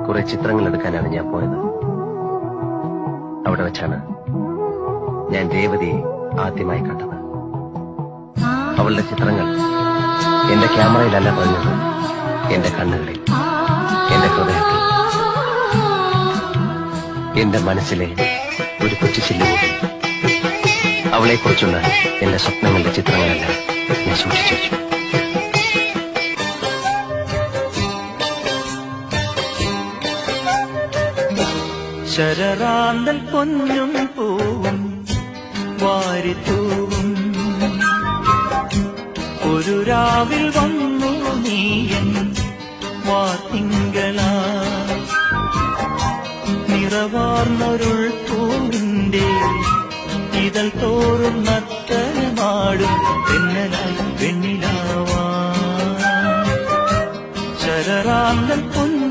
കുറെ ചിത്രങ്ങൾ എടുക്കാനാണ് ഞാൻ പോയത്. അവിടെ വെച്ചാണ് ഞാൻ രേവതിയെ ആദ്യമായി കണ്ടത്. അവളുടെ ചിത്രങ്ങൾ എന്റെ ക്യാമറയിലല്ല പതിഞ്ഞത്, എന്റെ കണ്ണുകളിൽ, എന്റെ ഹൃദയത്തിൽ, എന്റെ മനസ്സിലെ ഒരു കൊച്ചു ചില്ലുകൂടി. അവളെക്കുറിച്ചുള്ള എന്റെ സ്വപ്നങ്ങളുടെ ചിത്രങ്ങളെല്ലാം ഞാൻ സൂക്ഷിച്ചു വെച്ചു. ശരറാന്തൽ പൊന്നും പൂവും വാരിത്തൂവും ഒരു രാവിൽ വന്നു നീയൻ വാത്തിങ്കളാ നിറവാർന്നൊരുൾ പൂവിന്റെ ഇതൾ തോറും നത്തനമാടും പെണ്ണലായി പെണ്ണിലാവാ ശരറാന്തൽ പൊന്നു